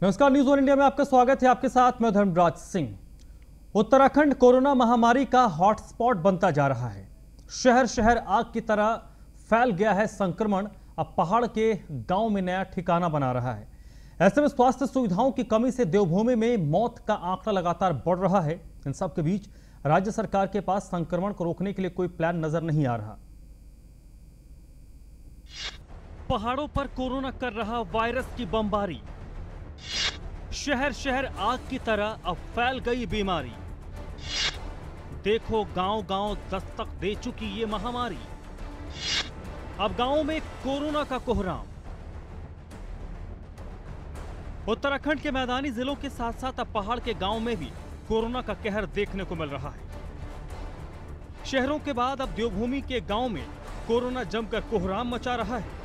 नमस्कार, news one India में आपका स्वागत है। आपके साथ मैं धर्मराज सिंह। उत्तराखंड कोरोना महामारी का हॉटस्पॉट बनता जा रहा है। शहर शहर आग की तरह फैल गया है संक्रमण। अब पहाड़ के गांव में नया ठिकाना बना रहा है। ऐसे में स्वास्थ्य सुविधाओं की कमी से देवभूमि में मौत का आंकड़ा लगातार बढ़ रहा है। इन सब के बीच राज्य सरकार के पास संक्रमण को रोकने के लिए कोई प्लान नजर नहीं आ रहा। पहाड़ों पर कोरोना कर रहा वायरस की बमबारी। शहर शहर आग की तरह अब फैल गई बीमारी। देखो गांव गांव दस्तक दे चुकी ये महामारी। अब गांवों में कोरोना का कोहराम। उत्तराखंड के मैदानी जिलों के साथ साथ अब पहाड़ के गांव में भी कोरोना का कहर देखने को मिल रहा है। शहरों के बाद अब देवभूमि के गांव में कोरोना जमकर कोहराम मचा रहा है।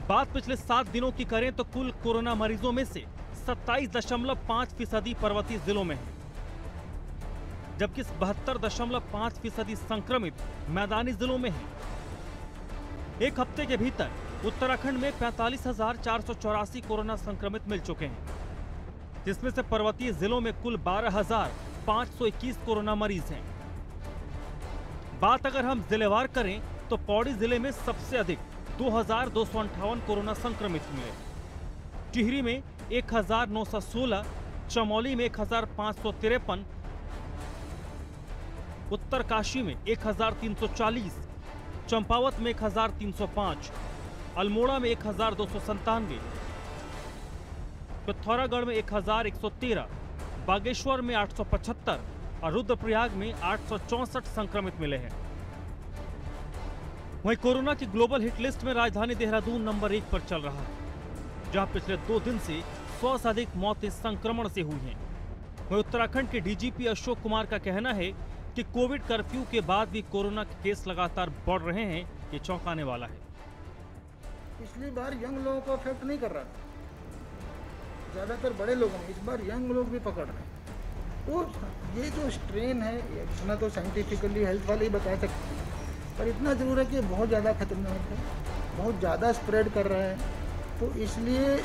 बात पिछले 7 दिनों की करें तो कुल कोरोना मरीजों में से 27.5% पर्वतीय जिलों में है, जबकि 72.5% संक्रमित मैदानी जिलों में है। एक हफ्ते के भीतर उत्तराखंड में 45,484 कोरोना संक्रमित मिल चुके हैं, जिसमें से पर्वतीय जिलों में कुल 12,521 कोरोना मरीज हैं। बात अगर हम जिलेवार करें तो पौड़ी जिले में सबसे अधिक 2,258 कोरोना संक्रमित मिले। टिहरी में 1,916, चमोली में 1,553, उत्तरकाशी में 1,340, चंपावत में 1,305, अल्मोड़ा में 1,297, पिथौरागढ़ में 1,113, बागेश्वर में 875 और रुद्रप्रयाग में 864 संक्रमित मिले हैं। वहीं कोरोना की ग्लोबल हिट लिस्ट में राजधानी देहरादून नंबर 1 पर चल रहा है, जहां पिछले 2 दिन से 100 से अधिक मौतें संक्रमण से हुई हैं। वहीं उत्तराखंड के डीजीपी अशोक कुमार का कहना है कि कोविड कर्फ्यू के बाद भी कोरोना के केस लगातार बढ़ रहे हैं। ये चौंकाने वाला है। पिछली बार यंग लोगों को अफेक्ट नहीं कर रहा था, ज्यादातर बड़े लोगों में। इस बार यंग लोग भी पकड़ रहे हैं। तो ये जो स्ट्रेन है, इतना तो साइंटिफिकली हेल्थ वाले ही बता सकते हैं, पर इतना जरूर है कि बहुत ज़्यादा खतरनाक है, बहुत ज़्यादा स्प्रेड कर रहा है। तो इसलिए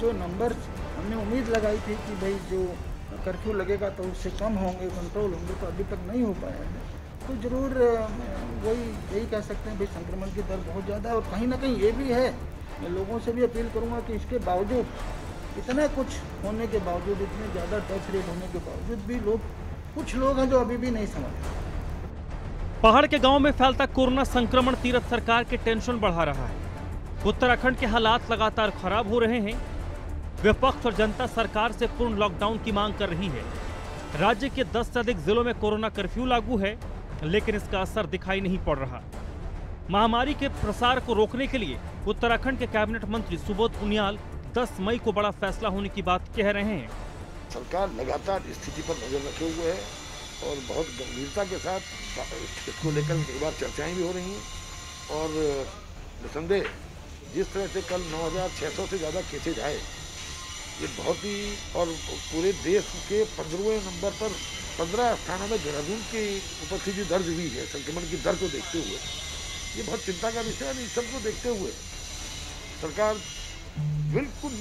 जो नंबर हमने उम्मीद लगाई थी कि भाई जो कर्फ्यू लगेगा तो उससे कम होंगे, कंट्रोल होंगे, तो अभी तक नहीं हो पाया है। तो ज़रूर यही कह सकते हैं भाई संक्रमण की दर बहुत ज़्यादा है। और कहीं ना कहीं ये भी है, मैं लोगों से भी अपील करूँगा कि इसके बावजूद, इतना कुछ होने के बावजूद, इतने ज़्यादा डेथ रेट होने के बावजूद भी कुछ लोग हैं जो अभी भी नहीं समझ। पहाड़ के गांव में फैलता कोरोना संक्रमण तीरथ सरकार के टेंशन बढ़ा रहा है। उत्तराखंड के हालात लगातार खराब हो रहे हैं। विपक्ष और जनता सरकार से पूर्ण लॉकडाउन की मांग कर रही है। राज्य के 10 से अधिक जिलों में कोरोना कर्फ्यू लागू है, लेकिन इसका असर दिखाई नहीं पड़ रहा। महामारी के प्रसार को रोकने के लिए उत्तराखंड के कैबिनेट मंत्री सुबोध उनियाल 10 मई को बड़ा फैसला होने की बात कह रहे हैं। सरकार लगातार स्थिति पर नजर रखे हुए है और बहुत गंभीरता के साथ इसको लेकर कई बार चर्चाएं भी हो रही हैं। और निसंदेह जिस तरह से कल 9,600 से ज़्यादा केसेज आए, ये बहुत ही, और पूरे देश के 15वें नंबर पर 15 स्थानों में देहरादून की उपस्थिति दर्ज हुई है। संक्रमण की दर को देखते हुए ये बहुत चिंता का विषय है। इस सबको देखते हुए सरकार बिल्कुल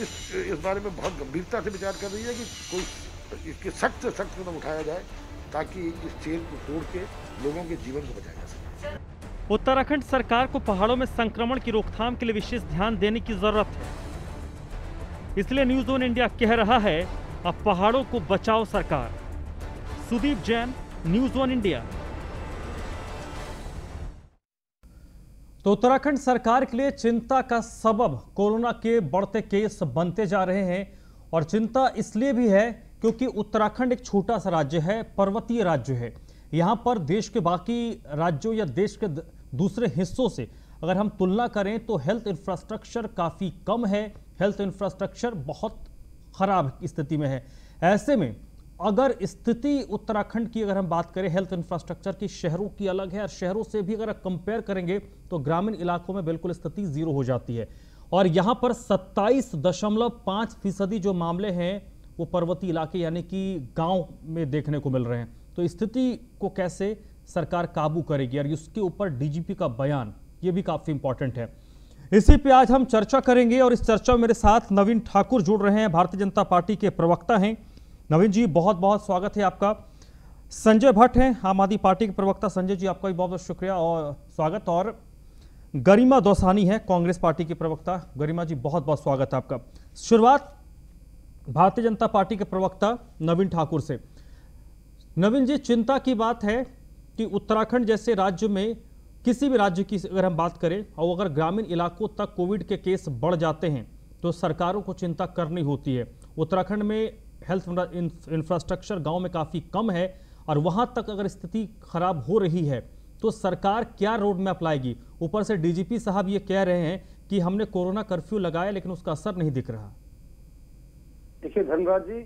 इस बारे में बहुत गंभीरता से विचार कर रही है कि कोई इसके सख्त से सख्त कदम उठाया जाए, ताकि इस चेन को तोड़ के लोगों के जीवन को बचाया जा सके। उत्तराखंड सरकार को पहाड़ों में संक्रमण की रोकथाम के लिए विशेष ध्यान देने की जरूरत है। इसलिए न्यूज़ वन इंडिया कह रहा है, अब पहाड़ों को बचाओ सरकार। Sudeep Jain, news one India. तो उत्तराखंड सरकार के लिए चिंता का सबब कोरोना के बढ़ते केस बनते जा रहे हैं। और चिंता इसलिए भी है क्योंकि उत्तराखंड एक छोटा सा राज्य है, पर्वतीय राज्य है। यहाँ पर देश के बाकी राज्यों या देश के दूसरे हिस्सों से अगर हम तुलना करें तो हेल्थ इंफ्रास्ट्रक्चर काफ़ी कम है। हेल्थ इंफ्रास्ट्रक्चर बहुत ख़राब स्थिति में है। ऐसे में अगर स्थिति उत्तराखंड की अगर हम बात करें हेल्थ इंफ्रास्ट्रक्चर की, शहरों की अलग है, और शहरों से भी अगर कंपेयर करेंगे तो ग्रामीण इलाकों में बिल्कुल स्थिति जीरो हो जाती है। और यहाँ पर 27.5% जो मामले हैं वो पर्वतीय इलाके यानी कि गांव में देखने को मिल रहे हैं। तो स्थिति को कैसे सरकार काबू करेगी, और इसके ऊपर डीजीपी का बयान ये भी काफी इंपॉर्टेंट है। इसी पे आज हम चर्चा करेंगे और इस चर्चा में मेरे साथ नवीन ठाकुर जुड़ रहे हैं, भारतीय जनता पार्टी के प्रवक्ता हैं। नवीन जी, बहुत बहुत स्वागत है आपका। संजय भट्ट हैं, आम आदमी पार्टी के प्रवक्ता। संजय जी, आपका भी बहुत बहुत शुक्रिया और स्वागत। और गरिमा दौसानी है, कांग्रेस पार्टी की प्रवक्ता। गरिमा जी, बहुत बहुत स्वागत है आपका। शुरुआत भारतीय जनता पार्टी के प्रवक्ता नवीन ठाकुर से। नवीन जी, चिंता की बात है कि उत्तराखंड जैसे राज्य में, किसी भी राज्य की अगर हम बात करें, और अगर ग्रामीण इलाकों तक कोविड के केस बढ़ जाते हैं तो सरकारों को चिंता करनी होती है। उत्तराखंड में हेल्थ इंफ्रास्ट्रक्चर गांव में काफ़ी कम है और वहां तक अगर स्थिति खराब हो रही है तो सरकार क्या रोड मैप लाएगी? ऊपर से डीजीपी साहब ये कह रहे हैं कि हमने कोरोना कर्फ्यू लगाया लेकिन उसका असर नहीं दिख रहा। देखिए धर्मराज जी,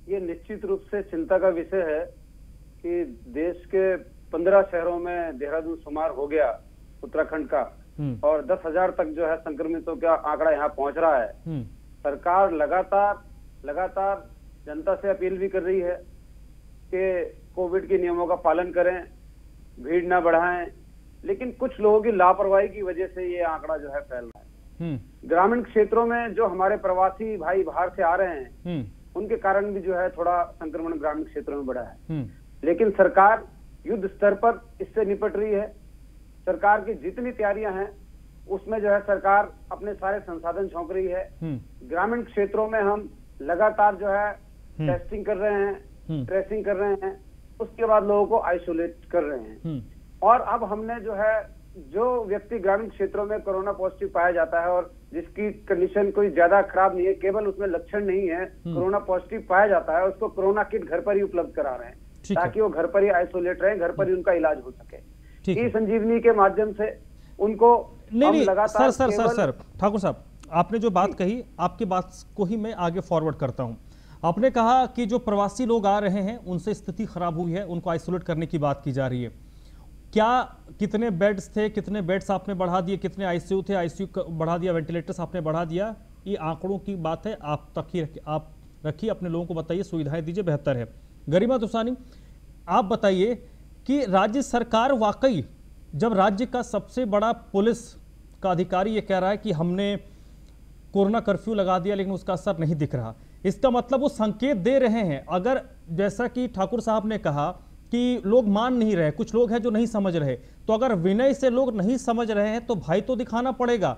ये निश्चित रूप से चिंता का विषय है कि देश के 15 शहरों में देहरादून शुमार हो गया उत्तराखंड का, और 10,000 तक जो है संक्रमितों का आंकड़ा यहाँ पहुंच रहा है। सरकार लगातार जनता से अपील भी कर रही है कि कोविड के नियमों का पालन करें, भीड़ ना बढ़ाएं, लेकिन कुछ लोगों की लापरवाही की वजह से ये आंकड़ा जो है फैल रहा है। ग्रामीण क्षेत्रों में जो हमारे प्रवासी भाई बाहर से आ रहे हैं उनके कारण भी जो है थोड़ा संक्रमण ग्रामीण क्षेत्रों में बढ़ा है, लेकिन सरकार युद्ध स्तर पर इससे निपट रही है। सरकार की जितनी तैयारियां हैं उसमें जो है सरकार अपने सारे संसाधन झोंक रही है। ग्रामीण क्षेत्रों में हम लगातार जो है टेस्टिंग कर रहे हैं, ट्रेसिंग कर रहे हैं, उसके बाद लोगों को आइसोलेट कर रहे हैं। और अब हमने जो है, जो व्यक्ति ग्रामीण क्षेत्रों में कोरोना पॉजिटिव पाया जाता है और जिसकी कंडीशन कोई ज्यादा खराब नहीं है, केवल उसमें लक्षण नहीं है, कोरोना पॉजिटिव पाया जाता है, उसको कोरोना किट घर पर ही उपलब्ध करा रहे हैं ताकि वो घर पर ही आइसोलेट रहे, घर पर ही उनका इलाज हो सके। ई संजीवनी के माध्यम से उनको नहीं सर ठाकुर साहब, आपने जो बात कही, आपकी बात को ही मैं आगे फॉरवर्ड करता हूं। आपने कहा कि जो प्रवासी लोग आ रहे हैं उनसे स्थिति खराब हुई है, उनको आइसोलेट करने की बात की जा रही है। क्या कितने बेड्स थे, कितने बेड्स आपने बढ़ा दिए, कितने आईसीयू थे, आईसीयू बढ़ा दिया, वेंटिलेटर्स आपने बढ़ा दिया? ये आंकड़ों की बात है, आप तक ही आप रखिए, अपने लोगों को बताइए, सुविधाएं दीजिए, बेहतर है। गरिमा दौसानी, आप बताइए कि राज्य सरकार वाकई, जब राज्य का सबसे बड़ा पुलिस का अधिकारी ये कह रहा है कि हमने कोरोना कर्फ्यू लगा दिया लेकिन उसका असर नहीं दिख रहा, इसका मतलब वो संकेत दे रहे हैं, अगर जैसा कि ठाकुर साहब ने कहा कि लोग मान नहीं रहे, कुछ लोग हैं जो नहीं समझ रहे, तो अगर विनय से लोग नहीं समझ रहे हैं तो भाई तो दिखाना पड़ेगा।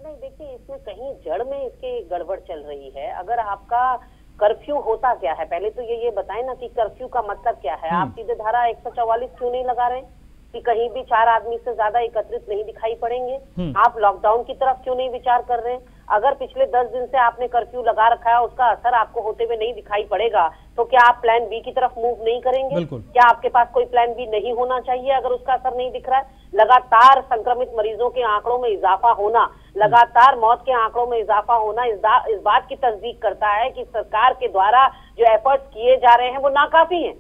नहीं, देखिए इसमें कहीं जड़ में इसके गड़बड़ चल रही है। अगर आपका कर्फ्यू होता क्या है, पहले तो ये बताएं ना कि कर्फ्यू का मतलब क्या है। आप सीधे धारा 144 क्यों नहीं लगा रहे कि कहीं भी 4 आदमी से ज्यादा एकत्रित नहीं दिखाई पड़ेंगे? आप लॉकडाउन की तरफ क्यों नहीं विचार कर रहे हैं? अगर पिछले 10 दिन से आपने कर्फ्यू लगा रखा है, उसका असर आपको होते हुए नहीं दिखाई पड़ेगा, तो क्या आप प्लान बी की तरफ मूव नहीं करेंगे? क्या आपके पास कोई प्लान बी नहीं होना चाहिए अगर उसका असर नहीं दिख रहा है? लगातार संक्रमित मरीजों के आंकड़ों में इजाफा होना, लगातार मौत के आंकड़ों में इजाफा होना इस बात की तस्दीक करता है कि सरकार के द्वारा जो एफर्ट्स किए जा रहे हैं वो नाकाफी हैं।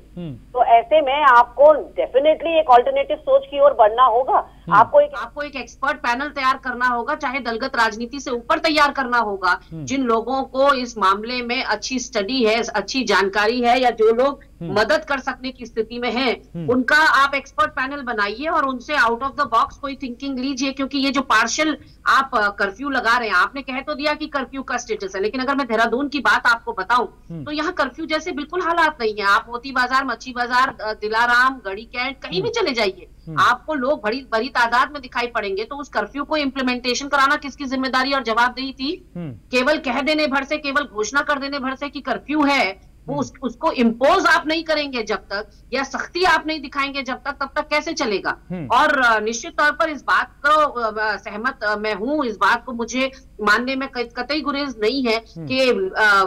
तो ऐसे में आपको डेफिनेटली एक ऑल्टरनेटिव सोच की ओर बढ़ना होगा। आपको एक एक्सपर्ट पैनल तैयार करना होगा, चाहे दलगत राजनीति से ऊपर तैयार करना होगा, जिन लोगों को इस मामले में अच्छी स्टडी है, अच्छी जानकारी है, या जो लोग मदद कर सकने की स्थिति में हैं, उनका आप एक्सपर्ट पैनल बनाइए और उनसे आउट ऑफ द बॉक्स कोई थिंकिंग लीजिए। क्योंकि ये जो पार्शियल आप कर्फ्यू लगा रहे हैं, आपने कह तो दिया कि कर्फ्यू का स्टेटस है, लेकिन अगर मैं देहरादून की बात आपको बताऊं तो यहाँ कर्फ्यू जैसे बिल्कुल हालात नहीं है। आप मोती बाजार, मच्छी बाजार, दिलाराम, गढ़ी कैंट, कहीं भी चले जाइए, आपको लोग बड़ी तादाद में दिखाई पड़ेंगे। तो उस कर्फ्यू को इम्प्लीमेंटेशन कराना किसकी जिम्मेदारी और जवाबदेही थी? केवल कह देने भर से, केवल घोषणा कर देने भर से कि कर्फ्यू है, वो उसको इम्पोज आप नहीं करेंगे जब तक, या सख्ती आप नहीं दिखाएंगे जब तक, तब तक कैसे चलेगा? और निश्चित तौर पर इस बात को सहमत मैं हूं, इस बात को मुझे मानने में कतई गुरेज नहीं है कि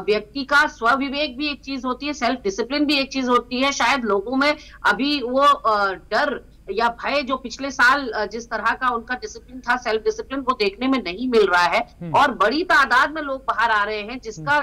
व्यक्ति का स्वविवेक भी एक चीज होती है, सेल्फ डिसिप्लिन भी एक चीज होती है। शायद लोगों में अभी वो डर या भय जो पिछले साल जिस तरह का उनका डिसिप्लिन था, सेल्फ डिसिप्लिन, वो देखने में नहीं मिल रहा है और बड़ी तादाद में लोग बाहर आ रहे हैं, जिसका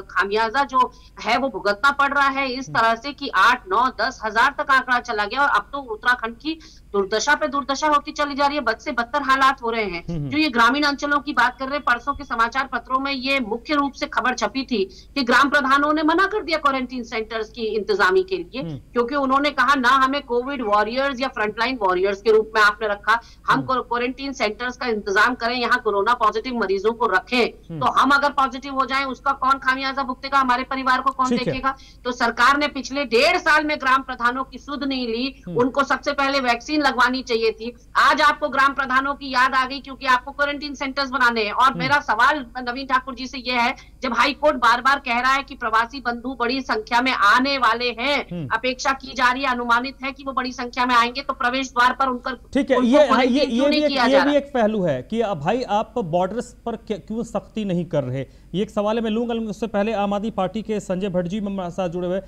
खामियाजा जो है वो भुगतना पड़ रहा है इस तरह से कि 8, 9, 10 हजार तक आंकड़ा चला गया। और अब तो उत्तराखंड की दुर्दशा पे दुर्दशा होती चली जा रही है, बद से बदतर हालात हो रहे हैं। जो ये ग्रामीण अंचलों की बात कर रहे हैं, परसों के समाचार पत्रों में ये मुख्य रूप से खबर छपी थी कि ग्राम प्रधानों ने मना कर दिया क्वारंटीन सेंटर्स की इंतजामी के लिए, क्योंकि उन्होंने कहा ना हमें कोविड वॉरियर्स या फ्रंटलाइन वॉरियर्स के रूप में आपने रखा। हम क्वारंटीन सेंटर्स का इंतजाम करें, यहाँ कोरोना पॉजिटिव मरीजों को रखें, तो हम अगर पॉजिटिव हो जाएं उसका कौन खामियाजा भुगतेगा, हमारे परिवार को कौन देखेगा। तो सरकार ने पिछले 1.5 साल में ग्राम प्रधानों की सुध नहीं ली, उनको सबसे पहले वैक्सीन लगवानी चाहिए थी। आज आपको ग्राम प्रधानों की याद आ गई क्योंकि आपको क्वारंटीन सेंटर्स बनाने हैं। और मेरा सवाल नवीन ठाकुर जी से यह है, जब हाई कोर्ट बार बार कह रहा है कि प्रवासी बंधु बड़ी संख्या में आने वाले हैं, अपेक्षा की जा रही है, अनुमानित है कि वो बड़ी संख्या में आएंगे, तो प्रवेश द्वार पर उनका ठीक है, ये भी एक पहलू है कि भाई आप बॉर्डर्स पर क्यों सख्ती नहीं कर रहे। ये एक सवाल है, मैं लूंगा। उससे पहले आम आदमी पार्टी के संजय भट्ट जी मेरे साथ जुड़े हुए।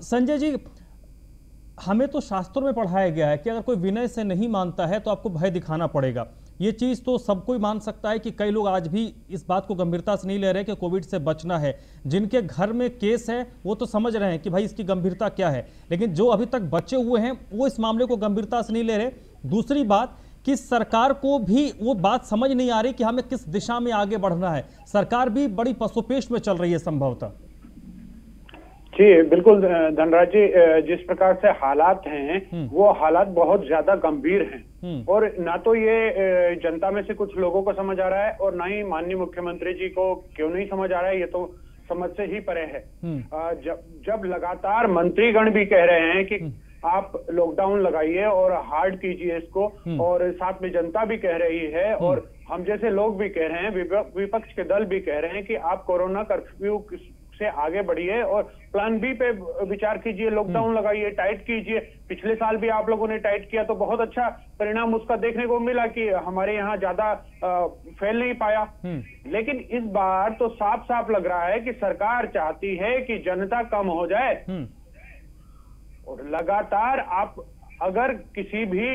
संजय जी, हमें तो शास्त्रों में पढ़ाया गया है कि अगर कोई विनय से नहीं मानता है तो आपको भय दिखाना पड़ेगा। ये चीज़ तो सब कोई मान सकता है कि कई लोग आज भी इस बात को गंभीरता से नहीं ले रहे कि कोविड से बचना है। जिनके घर में केस है वो तो समझ रहे हैं कि भाई इसकी गंभीरता क्या है, लेकिन जो अभी तक बचे हुए हैं वो इस मामले को गंभीरता से नहीं ले रहे। दूसरी बात कि सरकार को भी वो बात समझ नहीं आ रही कि हमें किस दिशा में आगे बढ़ना है। सरकार भी बड़ी पसोपेश में चल रही है संभवतः। जी बिल्कुल धनराज जी, जिस प्रकार से हालात हैं वो हालात बहुत ज्यादा गंभीर हैं, और ना तो ये जनता में से कुछ लोगों को समझ आ रहा है और ना ही माननीय मुख्यमंत्री जी को क्यों नहीं समझ आ रहा है, ये तो समझ से ही परे है। जब लगातार मंत्रीगण भी कह रहे हैं कि आप लॉकडाउन लगाइए और हार्ड कीजिए इसको, और साथ में जनता भी कह रही है और हम जैसे लोग भी कह रहे हैं, विपक्ष के दल भी कह रहे हैं कि आप कोरोना कर्फ्यू से आगे बढ़िए और प्लान बी पे विचार कीजिए, लॉकडाउन लगाइए, टाइट कीजिए। पिछले साल भी आप लोगों ने टाइट किया तो बहुत अच्छा परिणाम उसका देखने को मिला कि हमारे यहाँ ज्यादा फैल नहीं पाया। लेकिन इस बार तो साफ साफ लग रहा है कि सरकार चाहती है कि जनता कम हो जाए, और लगातार आप अगर किसी भी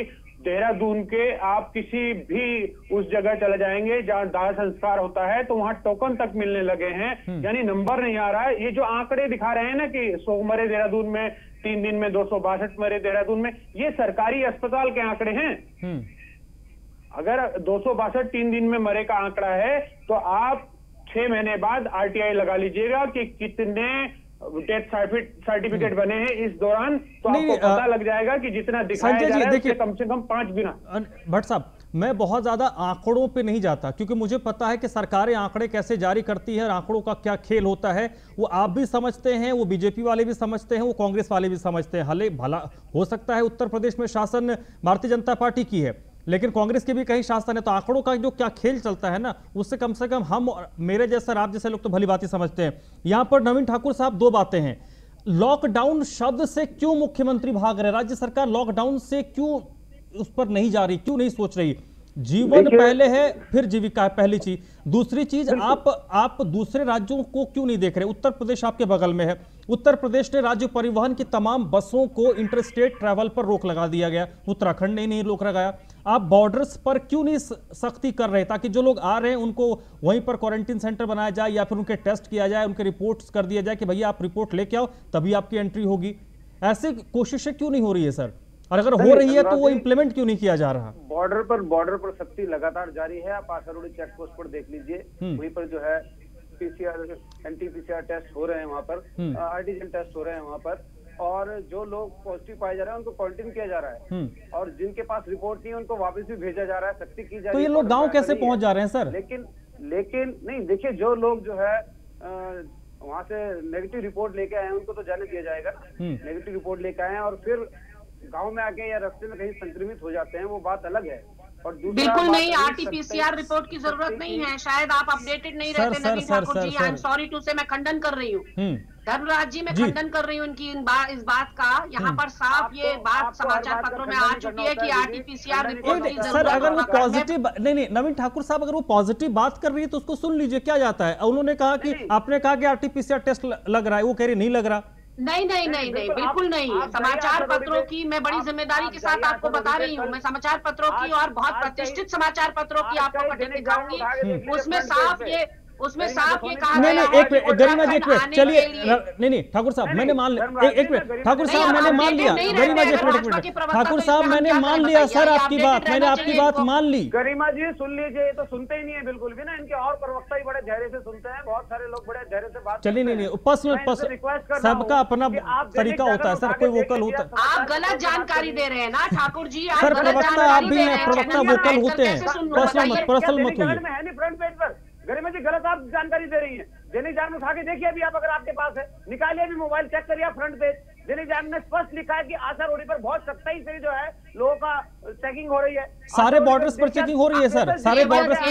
देहरादून के आप किसी भी उस जगह चले जाएंगे जहां दाह संस्कार होता है तो वहां टोकन तक मिलने लगे हैं, यानी नंबर नहीं आ रहा है। ये जो आंकड़े दिखा रहे हैं ना कि 100 मरे देहरादून में, 3 दिन में 262 मरे देहरादून में, ये सरकारी अस्पताल के आंकड़े हैं। अगर 262 3 दिन में मरे का आंकड़ा है तो आप 6 महीने बाद RTI लगा लीजिएगा कि कितने डेथ सर्टिफिकेट बने हैं इस दौरान, तो आपको पता लग जाएगा कि जितना दिखाया जा रहा है उससे कम से कम 5 गुना। भट्ट साहब, मैं बहुत ज्यादा आंकड़ों पे नहीं जाता क्योंकि मुझे पता है कि सरकारें आंकड़े कैसे जारी करती है और आंकड़ों का क्या खेल होता है। वो आप भी समझते हैं, वो बीजेपी वाले भी समझते हैं, वो कांग्रेस वाले भी समझते हैं। भले भला हो सकता है उत्तर प्रदेश में शासन भारतीय जनता पार्टी की है, लेकिन कांग्रेस के भी कहीं शासन है, तो आंकड़ों का जो क्या खेल चलता है ना, उससे कम से कम हम और मेरे जैसा आप जैसे लोग तो भली बात ही समझते हैं। यहां पर नवीन ठाकुर साहब 2 बातें हैं। लॉकडाउन शब्द से क्यों मुख्यमंत्री भाग रहे, राज्य सरकार लॉकडाउन से क्यों उस पर नहीं जा रही, क्यों नहीं सोच रही? जीवन पहले है, फिर जीविका है, पहली चीज। दूसरी चीज, आप दूसरे राज्यों को क्यों नहीं देख रहे? उत्तर प्रदेश आपके बगल में है, उत्तर प्रदेश ने राज्य परिवहन की तमाम बसों को इंटरस्टेट ट्रैवल पर रोक लगा दिया गया, उत्तराखंड ने नहीं रोक लगाया। आप बॉर्डर्स पर क्यों नहीं सख्ती कर रहे ताकि जो लोग आ रहे हैं उनको वहीं पर क्वारंटीन सेंटर बनाया जाए या फिर उनके टेस्ट किया जाए, उनके रिपोर्ट्स कर दिया जाए कि भैया आप रिपोर्ट लेके आओ तभी आपकी एंट्री होगी? ऐसी कोशिशें क्यों नहीं हो रही है सर? और अगर हो रही है तो वो इंप्लीमेंट क्यों नहीं किया जा रहा? बॉर्डर पर सख्ती लगातार जारी है। आप आसरोड़ी चेक पोस्ट पर देख लीजिए, वहीं पर जो है PCR NT-PCR टेस्ट हो रहे हैं, वहाँ पर RTGN टेस्ट हो रहे हैं वहाँ पर, और जो लोग पॉजिटिव पाए जा रहे हैं उनको क्वारंटीन किया जा रहा है, और जिनके पास रिपोर्ट नहीं है उनको वापस भी भेजा जा रहा है, सख्ती की जा रही है। तो ये लोग गाँव कैसे पहुंच जा रहे हैं सर? लेकिन नहीं, देखिए जो लोग जो है वहाँ से नेगेटिव रिपोर्ट लेके आए हैं उनको तो जाने दिया जाएगा। नेगेटिव रिपोर्ट लेके आए हैं और फिर गांव में आके या रास्ते में कहीं संक्रमित हो जाते हैं, वो बात अलग है। और बिल्कुल नहीं, RT-PCR रिपोर्ट की जरूरत नहीं है। शायद आप अपडेटेड नहीं रहते नवीन Thakur ji. I am sorry to से, मैं खंडन कर रही हूँ धर्मराज जी, मैं खंडन कर रही हूँ इनकी इस बात का। यहाँ पर साफ ये बात समाचार पत्रों में आ चुकी है कि RT-PCR रिपोर्ट की जरूरत। सर अगर वो पॉजिटिव नहीं नवीन ठाकुर साहब, अगर वो पॉजिटिव बात कर रही है तो उसको सुन लीजिए, क्या जाता है? उन्होंने कहा कि आपने कहा कि RT-PCR टेस्ट लग रहा है, वो कह रही नहीं लग रहा। नहीं, बिल्कुल नहीं। समाचार पत्रों की मैं बड़ी जिम्मेदारी के साथ आपको बता रही हूँ। मैं समाचार पत्रों की और बहुत प्रतिष्ठित समाचार पत्रों की आपको पढ़ने दिखाऊंगी, उसमें साफ ये उसमें साफ ये कहा नहीं गया नहीं, है एक कि मिनट गरिमा जी, एक मिनट आने चलिए, के लिए- नहीं ठाकुर साहब मैंने मान लिया, एक मिनट ठाकुर नहीं, साहब आप मैंने मान updated लिया, नहीं गरिमा जी रहते, एक मिनट, भाजपा के प्रवक्ता ठाकुर तो साहब इसमें हम मैंने क्या मान करें लिया बताइए, सर ये आपकी updated बात, मैंने रहना आपकी चाहिए बात इनको। मान ली। गरिमा जी सुन लीजिए, ये तो सुनते ही नहीं है बिल्कुल भी ना, इनके और प्रवक्ता ही बड़े धैर्य से सुनते हैं, बहुत सारे लोग बड़े धैर्य से बात चलिए करते नहीं हैं। पर्सनल, मैं इनसे request कर रहा सबका हूं अपना कि आप तरीका दैनिक होता है जागरण सर, उठा कोई के वोकल देख होता है। आप गलत जानकारी दे रहे हैं ना ठाकुर जी, आप सर गलत प्रवक्ता आप जानकारी भी दे हैं, रहे हैं। प्रवक्ता चैनल में वोकल बैठकर होते कैसे हैं, सुन लो पर्सनल बताइए? मत पर्सनल मत दैनिक होइए। जागरण में है नहीं फ्रंट पेज पर, गरिमा जी गलत आप जानकारी दे रही हैं। दैनिक जागरण उठा के देखिए अभी आप, अगर आपके पास है निकालिए अभी मोबाइल, चेक करिए फ्रंट पेज। दैनिक जागरण ने स्पष्ट लिखा है कि आशा रोडी पर बहुत सख्ताई से जो है लोगों का चेकिंग हो रही है। सारे बॉर्डर्स पर चेकिंग हो रही है सर, सारे बॉर्डर्स पर।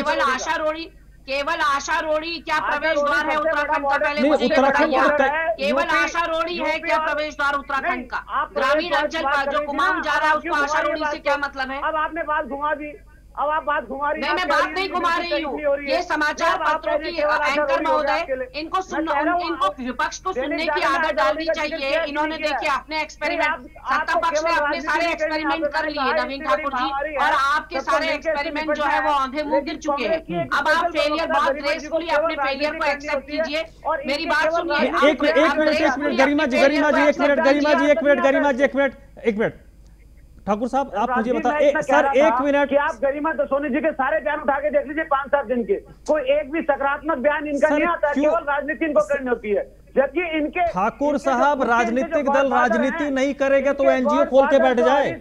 केवल आशा रोडी क्या प्रवेश द्वार है उत्तराखंड का? पहले नहीं, मुझे ये उत्तराखंड बताइए। का केवल आशा रोडी है क्या प्रवेश द्वार उत्तराखंड का? ग्रामीण अंचल का जो कुमाऊं जा रहा है उसको आशा रोडी से क्या मतलब है? अब आपने बात घुमा दी, अब आप बात घुमा रही नहीं, मैं बात नहीं घुमा रही हूँ। ये समाचार पत्रों की एंकर महोदय, इनको सुनना, इनको विपक्ष को सुनने की आदत डालनी चाहिए। इन्होंने देखिए अपने एक्सपेरिमेंट, सत्ता पक्ष ने अपने सारे एक्सपेरिमेंट कर लिए नवीन ठाकुर जी, और आपके सारे एक्सपेरिमेंट जो है वो आंधे मुंह गिर चुके हैं। अब आप फेलियर, बहुत ग्रेसफुली अपने फेलियर को एक्सेप्ट कीजिए। मेरी बात सुनिए। एक मिनट गरिमा जी, गरिमा जी एक मिनट, गरिमा जी एक मिनट, गरिमा जी एक मिनट, एक मिनट ठाकुर साहब आप मुझे बताएं सर, एक मिनट कि आप गरिमा सोनी जी के सारे बयान उठा के देख लीजिए 5-7 दिन के, कोई एक भी सकारात्मक बयान इनका नहीं आता, केवल राजनीति इनको करनी होती है। जबकि इनके ठाकुर साहब राजनीतिक दल राजनीति नहीं करेगा तो एनजीओ खोल के बैठ जाए।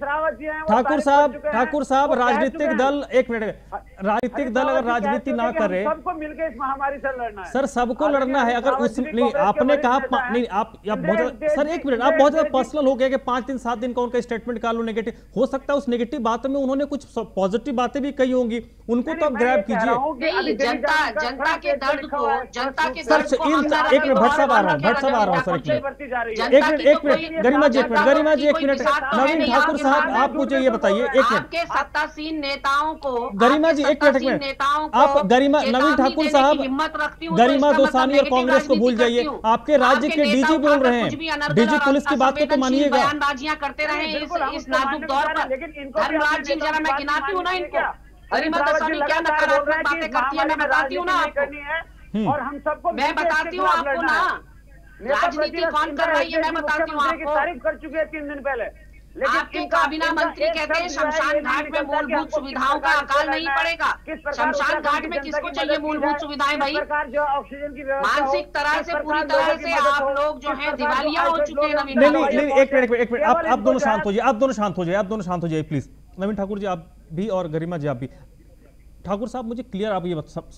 ठाकुर साहब राजनीतिक दल, एक मिनट, राजनीतिक दल अगर राजनीति ना करे, सबको मिलकर इस महामारी से लड़ना है सर, सबको लड़ना है। अगर उस नहीं आपने कहा नहीं, आप बहुत सर एक मिनट, आप बहुत ज्यादा पर्सनल हो गया कि 5 दिन 7 दिन का उनका स्टेटमेंट निकालो नेगेटिव। हो सकता है उस नेगेटिव बात में उन्होंने कुछ पॉजिटिव बातें भी कही होंगी, उनको तो आप ग्रैब कीजिए। जनता के दर्द को, जनता के सर एक मिनट भट्ट साहब आ रहा हूँ सर, एक मिनट गरिमा जी एक मिनट, गरिमा जी एक मिनट, नवीन ठाकुर साहब आप मुझे ये बताइए, एक मिनट, आपके सत्तासीन नेताओं को, गरिमा जी एक मिनट, आप गरिमा, नवीन ठाकुर साहब, गरिमा दोसानी और कांग्रेस को भूल जाइए, आपके राज्य के डीजी बोल रहे हैं, डीजी पुलिस की बात को तो मानिएगा। बयानबाजियां करते रहे इस नाजुक दौर पर। धर्मराज जी जरा मैं गिनाती हूँ ना इनको, गरिमा दोसानी क्या नकारात्मक बातें करती है मैं बताती हूँ ना आपको, और हम सबको मैं बताती हूँ आपको ना, राजनीति कौन कर रही है मैं बताती हूँ आपको। तारीफ कर चुके हैं 3 दिन पहले, आपके काबीना मंत्री कहते हैं शमशान घाट में मूलभूत सुविधाओं का अकाल नहीं पड़ेगा। शमशान घाट में किसको चाहिए मूलभूत सुविधाएं भाई? सरकार जो ऑक्सीजन की मानसिक तरह से, पूरी तरह से आप लोग जो है दिवालिया हो चुके हैं। नहीं एक मिनट, आप दोनों शांत हो जाइए, आप दोनों शांत हो जाइए प्लीज। नवीन ठाकुर जी आप भी और गरिमा जी आप भी। ठाकुर साहब मुझे क्लियर आप ये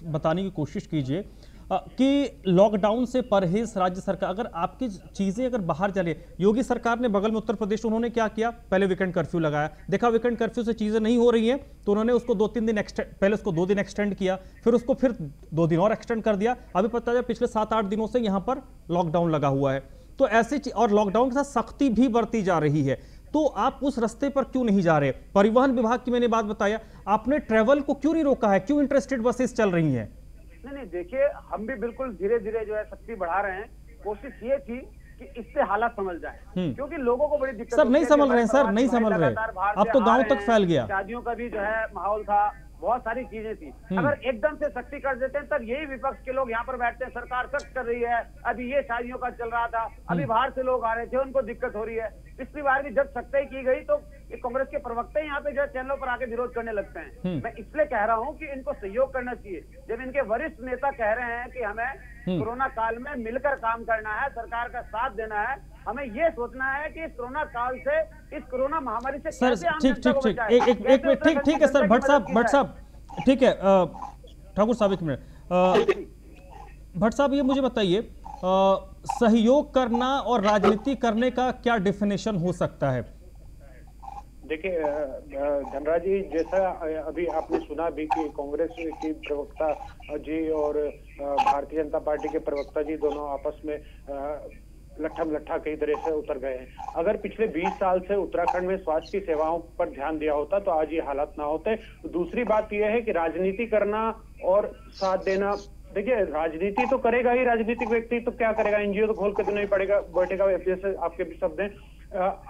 बताने की कोशिश कीजिए कि लॉकडाउन से परहेज राज्य सरकार, अगर आपकी चीजें अगर बाहर जा रही है, योगी सरकार ने बगल में उत्तर प्रदेश, उन्होंने क्या किया, पहले वीकेंड कर्फ्यू लगाया, देखा वीकेंड कर्फ्यू से चीजें नहीं हो रही हैं तो उन्होंने उसको 2-3 दिन पहले उसको 2 दिन एक्सटेंड किया, फिर उसको फिर 2 दिन और एक्सटेंड कर दिया। अभी पता है पिछले 7-8 दिनों से यहां पर लॉकडाउन लगा हुआ है, तो ऐसे और लॉकडाउन के साथ सख्ती भी बरती जा रही है, तो आप उस रास्ते पर क्यों नहीं जा रहे? परिवहन विभाग की मैंने बात बताया, आपने ट्रेवल को क्यों नहीं रोका है? क्यों इंटरेस्टेड बसेस चल रही हैं? नहीं देखिए, हम भी बिल्कुल धीरे धीरे जो है शक्ति बढ़ा रहे हैं। कोशिश ये थी कि इससे हालात समझ जाए, क्योंकि लोगों को बड़ी दिक्कत सर नहीं समझ रहे सर, नहीं समझ रहे, अब तो गांव तक फैल गया। शादियों का भी जो है माहौल था, बहुत सारी चीजें थी। अगर एकदम से सख्ती कर देते हैं तब यही विपक्ष के लोग यहाँ पर बैठते हैं, सरकार सख्त कर रही है, अभी ये शादियों का चल रहा था, अभी बाहर से लोग आ रहे थे, उनको दिक्कत हो रही है। पिछली बार भी जब सख्ताई की गई तो कांग्रेस के प्रवक्ता यहाँ पे जो है चैनलों पर आके विरोध करने लगते हैं। मैं इसलिए कह रहा हूँ कि इनको सहयोग करना चाहिए। जब इनके वरिष्ठ नेता कह रहे हैं कि हमें कोरोना काल में मिलकर काम करना है, सरकार का साथ देना है, हमें ये सोचना है कि इस कोरोना काल से, इस कोरोना महामारी से सर ठीक है सर, भट्ट साहब ठीक है, ठाकुर साहब एक मिनट, भट्ट साहब ये मुझे बताइए, सहयोग करना और राजनीति करने का क्या डेफिनेशन हो सकता है? देखिए धनराज जी, जैसा अभी आपने सुना भी कि कांग्रेस की प्रवक्ता जी और भारतीय जनता पार्टी के प्रवक्ता जी दोनों आपस में लट्ठम लट्ठा कई तरह से उतर गए हैं। अगर पिछले 20 साल से उत्तराखंड में स्वास्थ्य की सेवाओं पर ध्यान दिया होता तो आज ये हालात ना होते। दूसरी बात यह है कि राजनीति करना और साथ देना, देखिए राजनीति तो करेगा ही राजनीतिक व्यक्ति, तो क्या करेगा, एनजीओ तो खोल के तो नहीं पड़ेगा बैठेगा, जैसे आपके शब्द हैं।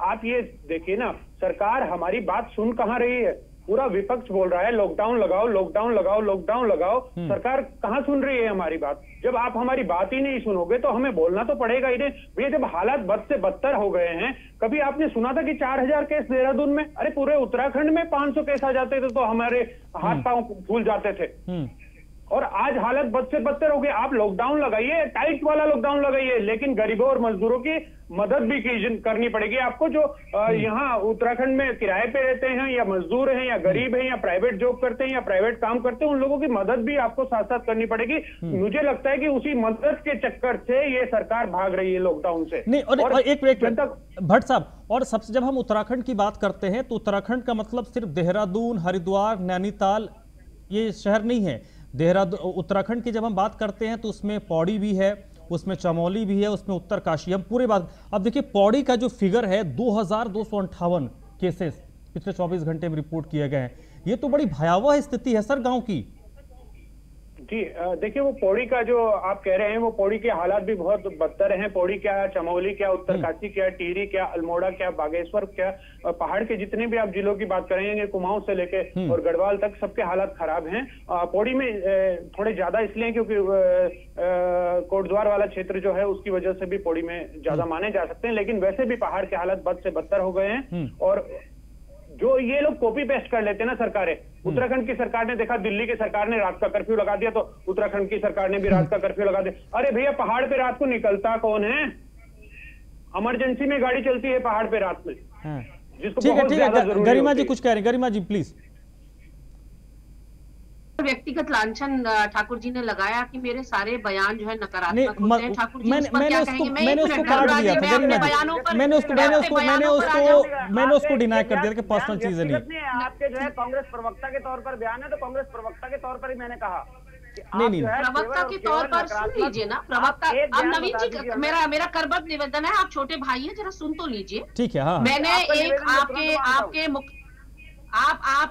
आप ये देखिए ना, सरकार हमारी बात सुन कहाँ रही है। पूरा विपक्ष बोल रहा है लॉकडाउन लगाओ, लॉकडाउन लगाओ, लॉकडाउन लगाओ। सरकार कहाँ सुन रही है हमारी बात? जब आप हमारी बात ही नहीं सुनोगे तो हमें बोलना तो पड़ेगा ही नहीं भैया। जब हालात बद से बदतर हो गए हैं, कभी आपने सुना था कि 4000 केस देहरादून में? अरे पूरे उत्तराखंड में 500 केस आ जाते थे तो हमारे हाथ पांव फूल जाते थे। और आज हालत बद से बदतर हो गई। आप लॉकडाउन लगाइए, टाइट वाला लॉकडाउन लगाइए, लेकिन गरीबों और मजदूरों की मदद भी करनी पड़ेगी आपको, जो यहाँ उत्तराखंड में किराए पे रहते हैं या मजदूर हैं या गरीब हैं या प्राइवेट जॉब करते हैं या प्राइवेट काम करते हैं, उन लोगों की मदद भी आपको साथ साथ करनी पड़ेगी। मुझे लगता है कि उसी मदद के चक्कर से ये सरकार भाग रही है लॉकडाउन से। नहीं, और एक भट्ट साहब, और सबसे जब हम उत्तराखंड की बात करते हैं तो उत्तराखंड का मतलब सिर्फ देहरादून, हरिद्वार, नैनीताल ये शहर नहीं है। देहरादून उत्तराखंड की जब हम बात करते हैं तो उसमें पौड़ी भी है, उसमें चमोली भी है, उसमें उत्तरकाशी, हम पूरे बात। अब देखिए पौड़ी का जो फिगर है 2258 केसेस पिछले 24 घंटे में रिपोर्ट किए गए हैं। ये तो बड़ी भयावह स्थिति है सर गांव की। जी देखिए, वो पौड़ी का जो आप कह रहे हैं वो पौड़ी के हालात भी बहुत बदतर हैं। पौड़ी क्या, चमोली क्या, उत्तरकाशी क्या, टिहरी क्या, अल्मोड़ा क्या, बागेश्वर क्या, पहाड़ के जितने भी आप जिलों की बात करेंगे, कुमाऊं से लेके और गढ़वाल तक, सबके हालात खराब हैं। पौड़ी में थोड़े ज्यादा इसलिए क्योंकि कोटद्वार वाला क्षेत्र जो है उसकी वजह से भी पौड़ी में ज्यादा माने जा सकते हैं, लेकिन वैसे भी पहाड़ के हालात बद से बदतर हो गए हैं। और जो ये लोग कॉपी पेस्ट कर लेते हैं ना सरकारें, उत्तराखंड की सरकार ने देखा, दिल्ली की सरकार ने रात का कर्फ्यू लगा दिया तो उत्तराखंड की सरकार ने भी रात का कर्फ्यू लगा दिया। अरे भैया, पहाड़ पे रात को निकलता कौन है? इमरजेंसी में गाड़ी चलती है पहाड़ पे रात में, जिसको बहुत ज्यादा जरूरी है। गरिमा जी कुछ कह रहे हैं, गरिमा जी प्लीज। व्यक्तिगत लांछन ठाकुर जी ने लगाया कि मेरे सारे बयान जो है नकारात्मक होते हैं। ठाकुर जी मैंने उसको काट दिया था, मैंने उसको डिनाई कर दिया कि पर्सनल चीजें नहीं। आपके जो है कांग्रेस प्रवक्ता के तौर पर बयान है, तो कांग्रेस प्रवक्ता के तौर पर ही मैंने कहा नहीं, प्रवक्ता के तौर पर सुन लीजिए ना। प्रवक्ता, अब नवीन जी मेरा करबद्ध निवेदन है, आप छोटे भाई हैं, जरा सुन तो लीजिए। ठीक है। हाँ, मैंने एक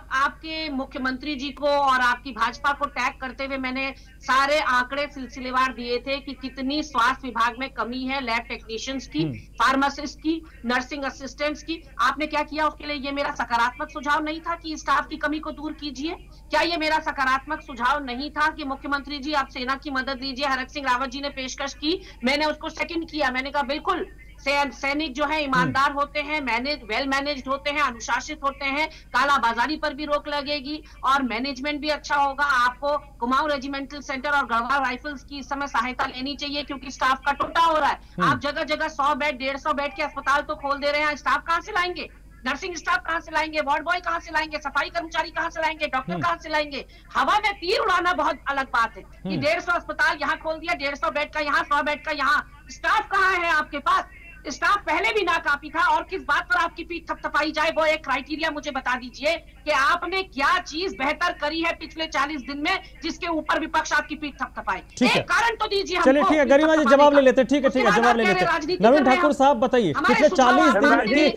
आपके मुख्यमंत्री जी को और आपकी भाजपा को टैग करते हुए मैंने सारे आंकड़े सिलसिलेवार दिए थे कि कितनी स्वास्थ्य विभाग में कमी है, लैब टेक्नीशियंस की, फार्मासिस्ट की, नर्सिंग असिस्टेंट्स की। आपने क्या किया उसके लिए? ये मेरा सकारात्मक सुझाव नहीं था कि स्टाफ की कमी को दूर कीजिए? क्या ये मेरा सकारात्मक सुझाव नहीं था कि मुख्यमंत्री जी आप सेना की मदद लीजिए? हरक सिंह रावत जी ने पेशकश की, मैंने उसको सेकंड किया। मैंने कहा बिल्कुल, सैनिक जो है ईमानदार होते हैं, वेल मैनेज्ड होते हैं, अनुशासित होते हैं, कालाबाजारी पर भी रोक लगेगी और मैनेजमेंट भी अच्छा होगा। आपको कुमाऊं रेजिमेंटल सेंटर और गढ़वाल राइफल्स की इस समय सहायता लेनी चाहिए क्योंकि स्टाफ का टोटा हो रहा है। आप जगह जगह 100 बेड 150 बेड के अस्पताल तो खोल दे रहे हैं, स्टाफ कहां से लाएंगे? नर्सिंग स्टाफ कहां से लाएंगे? वार्ड बॉय कहां से लाएंगे? सफाई कर्मचारी कहां से लाएंगे? डॉक्टर कहां से लाएंगे? हवा में तीर उड़ाना बहुत अलग बात है कि 150 अस्पताल यहाँ खोल दिया, 150 बेड का यहाँ, 100 बेड का यहाँ। स्टाफ कहाँ है आपके पास? स्टाफ पहले भी नाकाफी था और किस बात पर आपकी पीठ थपथपाई जाए वो एक क्राइटेरिया मुझे बता दीजिए कि आपने क्या चीज बेहतर करी है पिछले 40 दिन में जिसके ऊपर विपक्ष आपकी पीठ थपथपाए। एक कारण तो दीजिए। चलिए ठीक है, गरिमा जी जवाब ले लेते हैं। ठीक है, जवाब ले लेते हैं। नवीन ठाकुर साहब बताइए, पिछले 40 दिन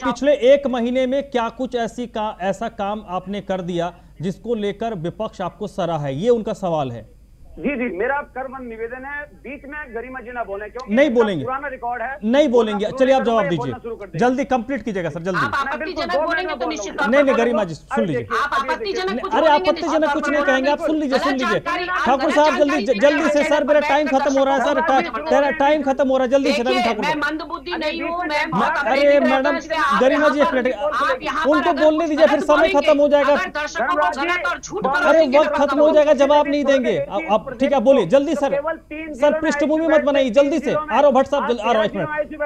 पिछले एक महीने में क्या कुछ ऐसा काम आपने कर दिया जिसको लेकर विपक्ष आपको सराहा है? ये उनका सवाल है। जी, मेरा कर्मबद्ध निवेदन है, बीच में गरिमा जी ना बोले क्योंकि नहीं बोलेंगे, पुराना रिकॉर्ड है, नहीं बोलेंगे। चलिए आप जवाब दीजिए, जल्दी कंप्लीट कीजिएगा सर, जल्दी। नहीं गरिमा जी सुन लीजिए। अरे आपत्तिजनक कुछ नहीं कहेंगे, आप सुन लीजिए। ठाकुर साहब जल्दी से, सर मेरा टाइम खत्म हो रहा है सर, तेरा टाइम खत्म हो रहा है, जल्दी से नवीन ठाकुर। अरे मैडम गरिमा जी एक मिनट, उनको बोलने दीजिए, फिर समय खत्म हो जाएगा। अरे वक्त खत्म हो जाएगा, जवाब नहीं देंगे। ठीक है बोलिए जल्दी सर, पृष्ठभूमि मत बनाइए, जल्दी से। आरो भट्ट साहब जल्दी, आ रहा है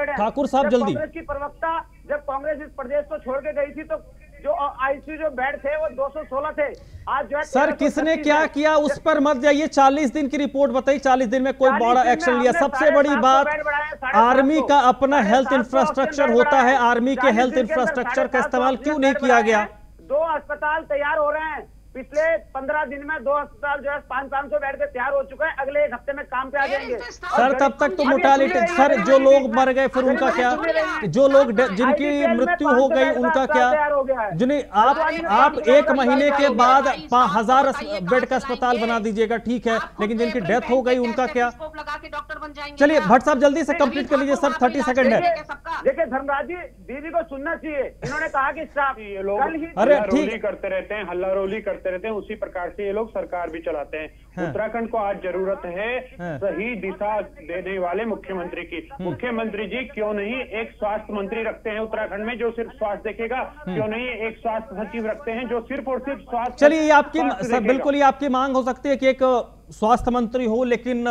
ठाकुर साहब जल्दी। कांग्रेस की प्रवक्ता जब कांग्रेस इस प्रदेश को छोड़ के गई थी तो जो आईसीयू जो बेड थे वो 216 थे। आज जो है सर किसने क्या किया उस पर मत जाइए, 40 दिन की रिपोर्ट बताइए, 40 दिन में कोई बड़ा एक्शन लिया? सबसे बड़ी बात, आर्मी का अपना हेल्थ इंफ्रास्ट्रक्चर होता है, आर्मी के हेल्थ इंफ्रास्ट्रक्चर का इस्तेमाल क्यों नहीं किया गया? 2 अस्पताल तैयार हो रहे हैं, पिछले 15 दिन में 2 अस्पताल जो है 500 बेड पे तैयार हो चुके हैं, अगले 1 हफ्ते में काम पे आ जाएंगे। सर तब तक तो मोर्टालिटी, सर जो लोग मर गए फिर उनका क्या? जो लोग जिनकी मृत्यु हो गई उनका क्या? जिन्हें आप 1 महीने के बाद 1000 बेड का अस्पताल बना दीजिएगा, ठीक है, लेकिन जिनकी डेथ हो गई उनका क्या? चलिए भट्ट साहब जल्दी से कंप्लीट कर लीजिए सर, 30 सेकंड है। देखिए धर्मराज जी, दीदी को सुनना चाहिए। इन्होंने कहा कि स्टाफ ये लोग हल्लारोली करते रहते हैं, हल्लारोली करते रहते हैं, उसी प्रकार से ये लोग सरकार भी चलाते हैं। उत्तराखंड को आज जरूरत है सही दिशा देने वाले मुख्यमंत्री की। मुख्यमंत्री जी क्यों नहीं एक स्वास्थ्य मंत्री रखते हैं उत्तराखंड में जो सिर्फ स्वास्थ्य देखेगा? क्यों नहीं एक स्वास्थ्य सचिव रखते हैं जो सिर्फ और सिर्फ स्वास्थ्य? चलिए, ये आपकी बिल्कुल ये आपकी मांग हो सकती है कि एक स्वास्थ्य मंत्री हो, लेकिन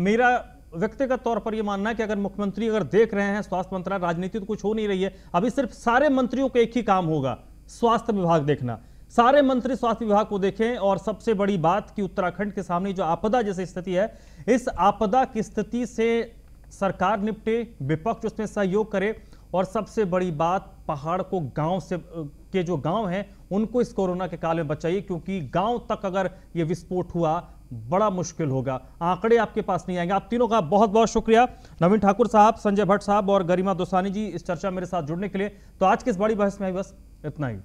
मेरा व्यक्तिगत तौर पर यह मानना है कि अगर मुख्यमंत्री अगर देख रहे हैं स्वास्थ्य मंत्रालय, राजनीति तो कुछ हो नहीं रही है अभी, सिर्फ सारे मंत्रियों को एक ही काम होगा, स्वास्थ्य विभाग देखना। सारे मंत्री स्वास्थ्य विभाग को देखें। और सबसे बड़ी बात कि उत्तराखंड के सामने जो आपदा जैसी स्थिति है, इस आपदा की स्थिति से सरकार निपटे, विपक्ष उसमें सहयोग करे, और सबसे बड़ी बात पहाड़ को गांव से के जो गांव हैं उनको इस कोरोना के काल में बचाइए, क्योंकि गांव तक अगर ये विस्फोट हुआ बड़ा मुश्किल होगा। आंकड़े आपके पास नहीं आएंगे। आप तीनों का बहुत बहुत शुक्रिया, नवीन ठाकुर साहब, संजय भट्ट साहब और गरिमा दोसानी जी, इस चर्चा मेरे साथ जुड़ने के लिए। तो आज की इस बड़ी बहस में बस इतना ही।